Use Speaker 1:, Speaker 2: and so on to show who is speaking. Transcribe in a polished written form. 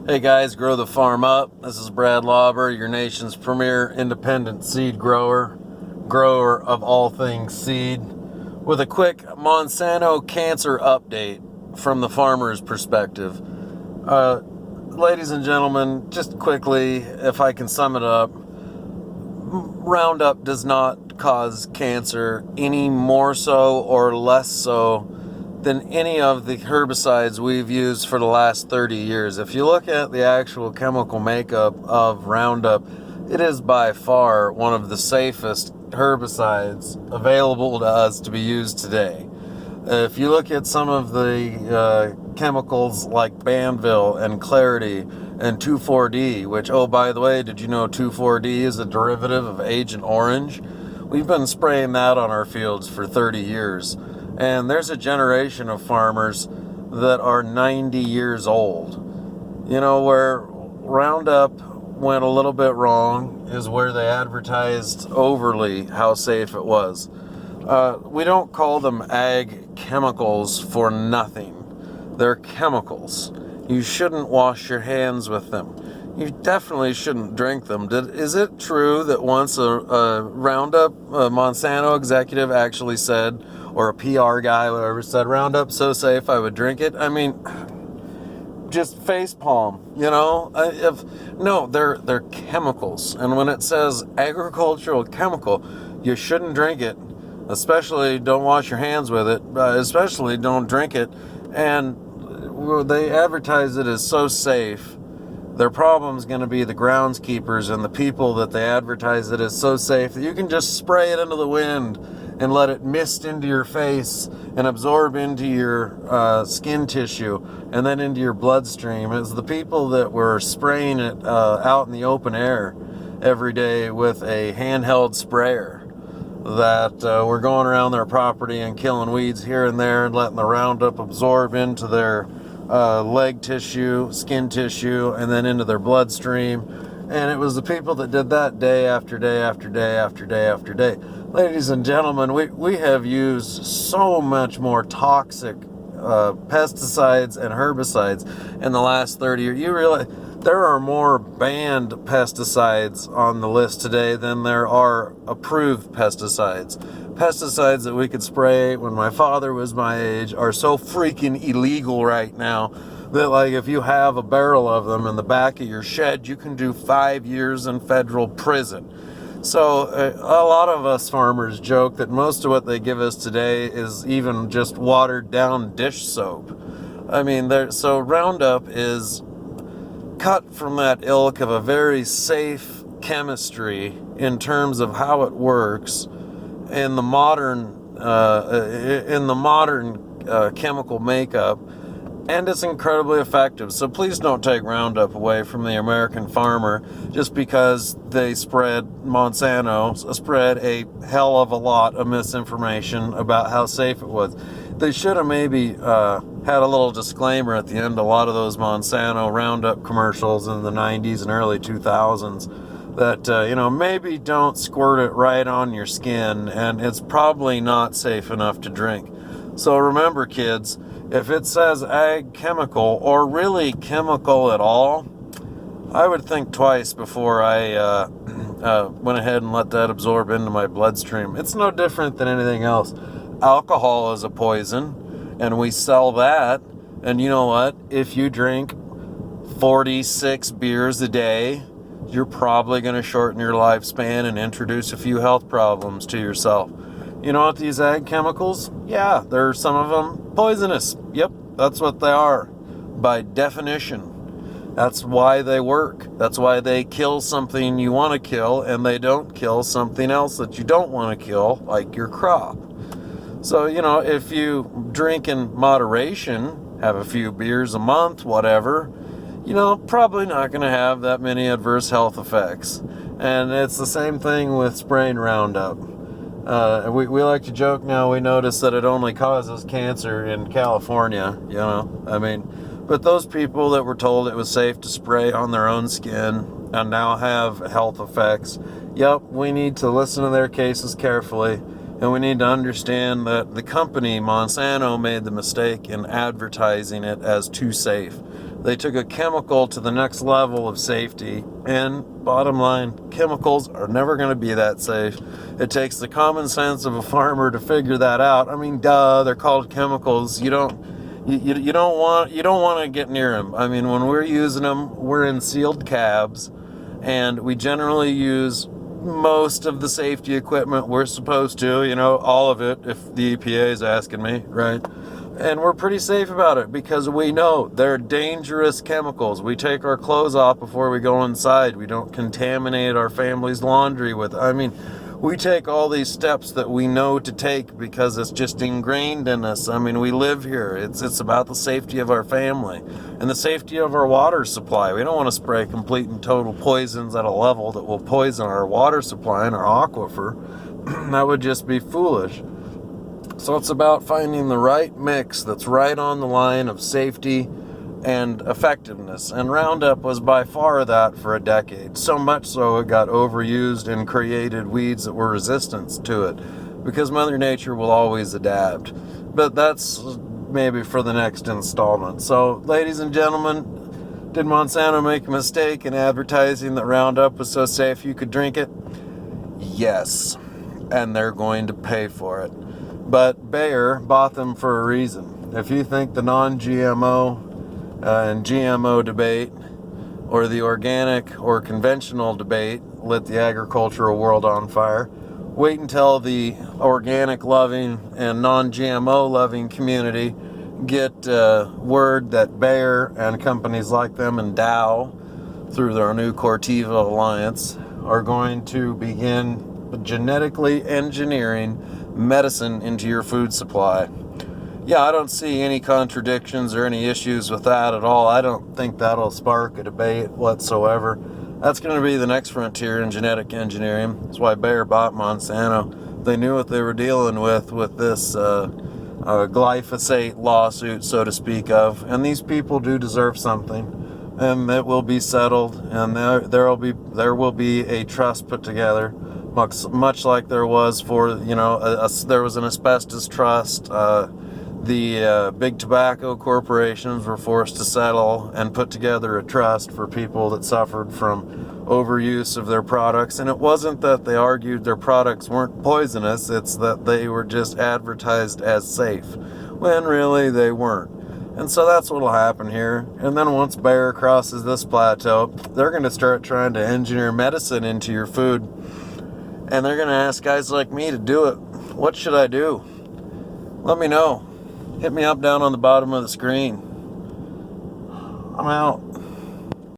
Speaker 1: Hey guys, grow the farm up. This is Brad Lauber, your nation's premier independent seed grower of all things seed, with a quick Monsanto cancer update from the farmer's perspective. Ladies and gentlemen, just quickly, if I can sum it up, Roundup does not cause cancer any more so or less so than any of the herbicides we've used for the last 30 years. If you look at the actual chemical makeup of Roundup, it is by far one of the safest herbicides available to us to be used today. If you look at some of the chemicals like Banville and Clarity and 2,4-D, which, oh, by the way, did you know 2,4-D is a derivative of Agent Orange? We've been spraying that on our fields for 30 years. And there's a generation of farmers that are 90 years old. You know, where Roundup went a little bit wrong is where they advertised overly how safe it was. We don't call them ag chemicals for nothing. They're chemicals. You shouldn't wash your hands with them. You definitely shouldn't drink them. Is it true that once a Roundup Monsanto executive actually said, or a PR guy, whatever, said, Roundup so safe I would drink it? I mean, just face palm, you know? No, they're chemicals. And when it says agricultural chemical, you shouldn't drink it. Especially don't wash your hands with it. Especially don't drink it. And they advertise it as so safe. Their problem is going to be the groundskeepers and the people that they advertise it as so safe that you can just spray it into the wind and let it mist into your face and absorb into your skin tissue and then into your bloodstream. It's the people that were spraying it out in the open air every day with a handheld sprayer that were going around their property and killing weeds here and there and letting the Roundup absorb into their leg tissue, skin tissue, and then into their bloodstream. And it was the people that did that day after day after day after day after day. Ladies and gentlemen, we have used so much more toxic pesticides and herbicides in the last 30 years. You realize there are more banned pesticides on the list today than there are approved pesticides. Pesticides that we could spray when my father was my age are so freaking illegal right now that, like, if you have a barrel of them in the back of your shed, you can do 5 years in federal prison. So a lot of us farmers joke that most of what they give us today is even just watered down dish soap. I mean, so Roundup is cut from that ilk of a very safe chemistry in terms of how it works in the modern chemical makeup, and it's incredibly effective. So please don't take Roundup away from the American farmer just because Monsanto spread a hell of a lot of misinformation about how safe it was. They should have maybe had a little disclaimer at the end of a lot of those Monsanto Roundup commercials in the 90s and early 2000s that, maybe don't squirt it right on your skin, and it's probably not safe enough to drink. So remember, kids, if it says ag chemical or really chemical at all, I would think twice before I went ahead and let that absorb into my bloodstream. It's no different than anything else. Alcohol is a poison, and we sell that. And you know what? If you drink 46 beers a day, you're probably going to shorten your lifespan and introduce a few health problems to yourself. You know what, these ag chemicals? Yeah, there are some of them poisonous. Yep, that's what they are by definition. That's why they work. That's why they kill something you want to kill, and they don't kill something else that you don't want to kill, like your crop. So, if you drink in moderation, have a few beers a month, whatever, probably not going to have that many adverse health effects. And it's the same thing with spraying Roundup. We like to joke now, we notice that it only causes cancer in California, but those people that were told it was safe to spray on their own skin and now have health effects, yep, we need to listen to their cases carefully, and we need to understand that the company, Monsanto, made the mistake in advertising it as too safe. They took a chemical to the next level of safety, and bottom line, chemicals are never going to be that safe. It takes the common sense of a farmer to figure that out. I mean, duh, they're called chemicals. You don't want to get near them. I mean, when we're using them, we're in sealed cabs, and we generally use most of the safety equipment we're supposed to, all of it, if the EPA is asking me, right? And we're pretty safe about it because we know they're dangerous chemicals. We take our clothes off before we go inside. We don't contaminate our family's laundry with, we take all these steps that we know to take because it's just ingrained in us. I mean, we live here. It's about the safety of our family and the safety of our water supply. We don't want to spray complete and total poisons at a level that will poison our water supply and our aquifer. That would just be foolish. So it's about finding the right mix that's right on the line of safety and effectiveness. And Roundup was by far that for a decade. So much so it got overused and created weeds that were resistant to it. Because Mother Nature will always adapt. But that's maybe for the next installment. So, ladies and gentlemen, did Monsanto make a mistake in advertising that Roundup was so safe you could drink it? Yes. And they're going to pay for it. But Bayer bought them for a reason. If you think the non-GMO and GMO debate or the organic or conventional debate lit the agricultural world on fire, wait until the organic loving and non-GMO loving community get word that Bayer and companies like them and Dow, through their new Corteva alliance, are going to begin genetically engineering medicine into your food supply. Yeah, I don't see any contradictions or any issues with that at all. I don't think that'll spark a debate whatsoever. That's going to be the next frontier in genetic engineering. That's why Bayer bought Monsanto. They knew what they were dealing with this glyphosate lawsuit, so to speak of. And these people do deserve something, and it will be settled. And there will be a trust put together. Much like there was for, there was an asbestos trust. The big tobacco corporations were forced to settle and put together a trust for people that suffered from overuse of their products. And it wasn't that they argued their products weren't poisonous, it's that they were just advertised as safe, when really they weren't. And so that's what will happen here. And then once Bayer crosses this plateau, they're going to start trying to engineer medicine into your food. And they're going to ask guys like me to do it. What should I do? Let me know. Hit me up down on the bottom of the screen. I'm out.